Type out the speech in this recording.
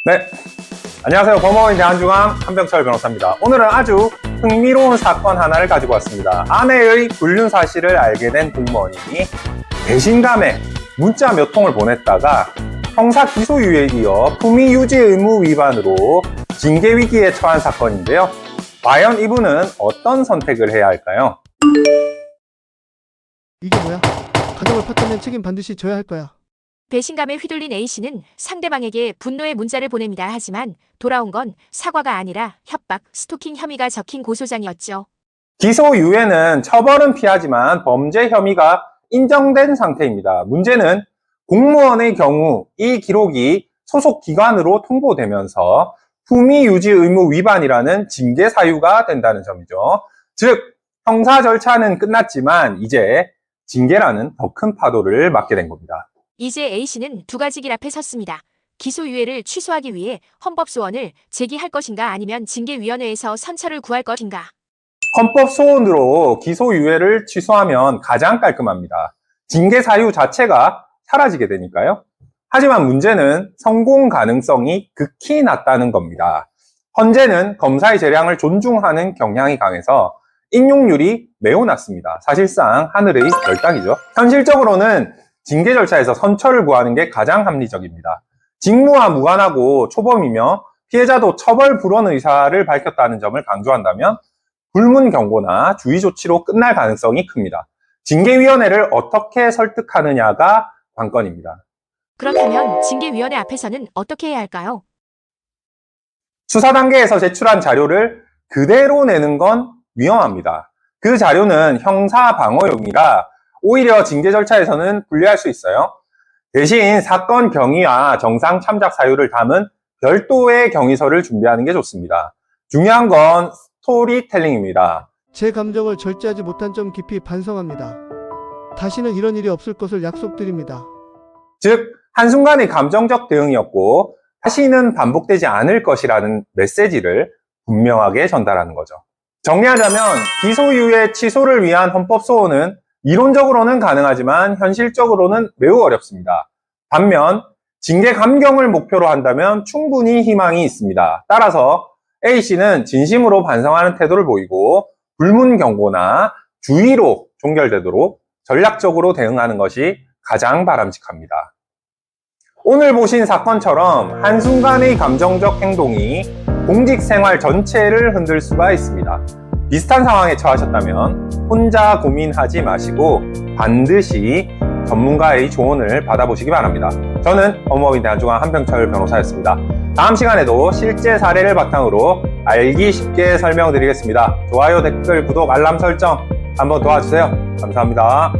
네, 안녕하세요. 법무법인 대한중앙 한병철 변호사입니다. 오늘은 아주 흥미로운 사건 하나를 가지고 왔습니다. 아내의 불륜 사실을 알게 된 공무원이 배신감에 문자 몇 통을 보냈다가 형사 기소유예에 이어 품위유지 의무 위반으로 징계 위기에 처한 사건인데요. 과연 이분은 어떤 선택을 해야 할까요? 이게 뭐야? 가정을 팠다면 책임 반드시 져야 할 거야. 배신감에 휘둘린 A씨는 상대방에게 분노의 문자를 보냅니다. 하지만 돌아온 건 사과가 아니라 협박, 스토킹 혐의가 적힌 고소장이었죠. 기소유예는 처벌은 피하지만 범죄 혐의가 인정된 상태입니다. 문제는 공무원의 경우 이 기록이 소속 기관으로 통보되면서 품위유지 의무 위반이라는 징계 사유가 된다는 점이죠. 즉, 형사 절차는 끝났지만 이제 징계라는 더 큰 파도를 맞게 된 겁니다. 이제 A씨는 두 가지 길 앞에 섰습니다. 기소유예를 취소하기 위해 헌법소원을 제기할 것인가 아니면 징계위원회에서 선처를 구할 것인가. 헌법소원으로 기소유예를 취소하면 가장 깔끔합니다. 징계 사유 자체가 사라지게 되니까요. 하지만 문제는 성공 가능성이 극히 낮다는 겁니다. 헌재는 검사의 재량을 존중하는 경향이 강해서 인용률이 매우 낮습니다. 사실상 하늘의 별 따기죠. 현실적으로는 징계 절차에서 선처를 구하는 게 가장 합리적입니다. 직무와 무관하고 초범이며 피해자도 처벌 불원 의사를 밝혔다는 점을 강조한다면 불문 경고나 주의 조치로 끝날 가능성이 큽니다. 징계위원회를 어떻게 설득하느냐가 관건입니다. 그렇다면 징계위원회 앞에서는 어떻게 해야 할까요? 수사 단계에서 제출한 자료를 그대로 내는 건 위험합니다. 그 자료는 형사 방어용이라 오히려 징계 절차에서는 불리할 수 있어요. 대신 사건 경위와 정상 참작 사유를 담은 별도의 경위서를 준비하는 게 좋습니다. 중요한 건 스토리텔링입니다. 제 감정을 절제하지 못한 점 깊이 반성합니다. 다시는 이런 일이 없을 것을 약속드립니다. 즉, 한순간의 감정적 대응이었고 다시는 반복되지 않을 것이라는 메시지를 분명하게 전달하는 거죠. 정리하자면 기소유예 취소를 위한 헌법소원은 이론적으로는 가능하지만 현실적으로는 매우 어렵습니다. 반면 징계 감경을 목표로 한다면 충분히 희망이 있습니다. 따라서 A씨는 진심으로 반성하는 태도를 보이고 불문 경고나 주의로 종결되도록 전략적으로 대응하는 것이 가장 바람직합니다. 오늘 보신 사건처럼 한순간의 감정적 행동이 공직생활 전체를 흔들 수가 있습니다. 비슷한 상황에 처하셨다면 혼자 고민하지 마시고 반드시 전문가의 조언을 받아보시기 바랍니다. 저는 법무법인 대한중앙 한병철 변호사였습니다. 다음 시간에도 실제 사례를 바탕으로 알기 쉽게 설명드리겠습니다. 좋아요, 댓글, 구독, 알람 설정 한번 도와주세요. 감사합니다.